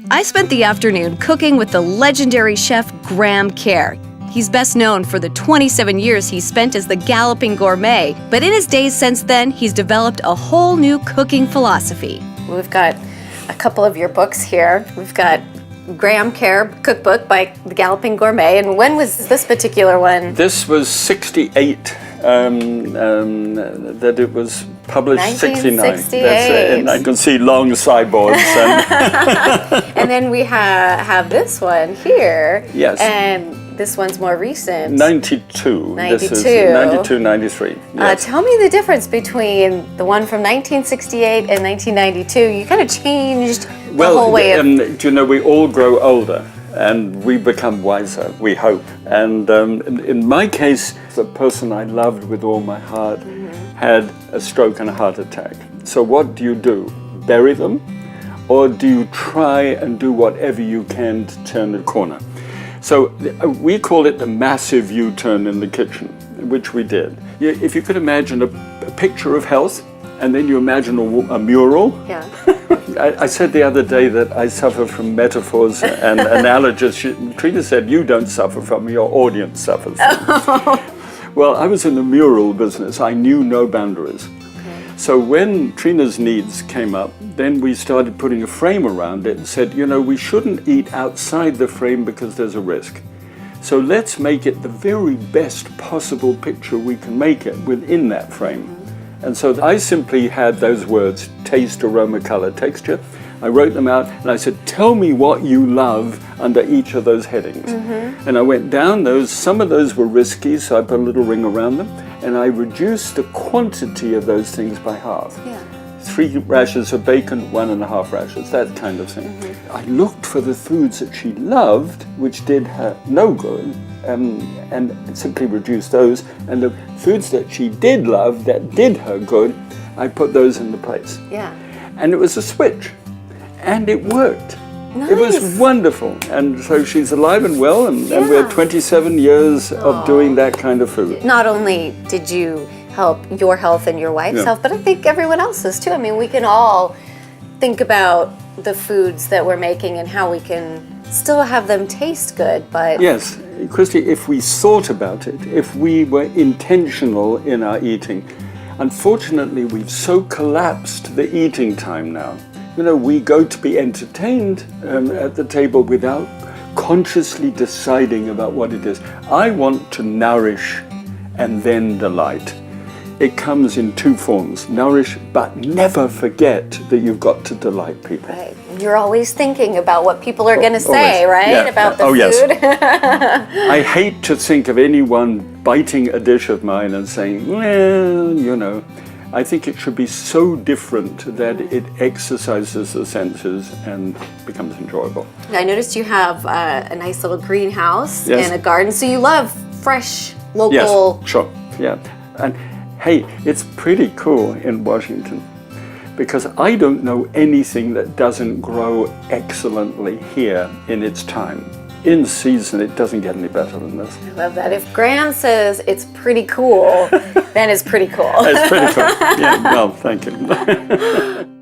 I spent the afternoon cooking with the legendary chef Kerr. He's best known for the 27 years he spent as the Galloping Gourmet, but in his days since then, he's developed a whole new cooking philosophy. We've got a couple of your books here. We've got Kerr cookbook by the Galloping Gourmet, and when was this particular one? This was 68. That it was published 69. That's it. And I can see long sideboards. And then we have this one here. Yes. And this one's more recent. 92. 92. This is 92, 93. Yes. Tell me the difference between the one from 1968 and 1992. You kind of changed the whole way of... do you know, we all grow older. And we become wiser, we hope. And in my case, the person I loved with all my heart had a stroke and a heart attack. So what do? Bury them? Or do you try and do whatever you can to turn the corner? So we call it the massive U-turn in the kitchen, which we did. If you could imagine a picture of health, and then you imagine a mural. Yeah. I said the other day that I suffer from metaphors and analogies. Trina said, you don't suffer from them, your audience suffers. Well, I was in the mural business. I knew no boundaries. Okay. So when Trina's needs came up, then we started putting a frame around it and said, you know, we shouldn't eat outside the frame because there's a risk. So let's make it the very best possible picture we can make it within that frame. And so I simply had those words, taste, aroma, color, texture. I wrote them out and I said, tell me what you love under each of those headings. And I went down those, some of those were risky, so I put a little ring around them, and I reduced the quantity of those things by half. Yeah. 3 rashers of bacon, 1.5 rashers, that kind of thing. I looked for the foods that she loved, which did her no good, and simply reduced those. And the foods that she did love, that did her good, I put those into place. Yeah. And it was a switch, and it worked. Nice. It was wonderful. And so she's alive and well, and we're 27 years of doing that kind of food. Not only did you help your health and your wife's health, but I think everyone else's too. I mean, we can all think about the foods that we're making and how we can still have them taste good, but... Yes, Christy, if we thought about it, if we were intentional in our eating, unfortunately we've so collapsed the eating time now. You know, we go to be entertained at the table without consciously deciding about what it is. I want to nourish and then delight. It comes in 2 forms, nourish, but never forget that you've got to delight people. Right. You're always thinking about what people are going to say, right? Yeah. About the food. Yes. I hate to think of anyone biting a dish of mine and saying, well, you know, I think it should be so different that it exercises the senses and becomes enjoyable. I noticed you have a nice little greenhouse and a garden, so you love fresh, local... Yes, sure, yeah. And hey, it's pretty cool in Washington because I don't know anything that doesn't grow excellently here in its time. In season, it doesn't get any better than this. I love that. If Graham says it's pretty cool, then it's pretty cool. It's pretty cool. Yeah, well, thank you.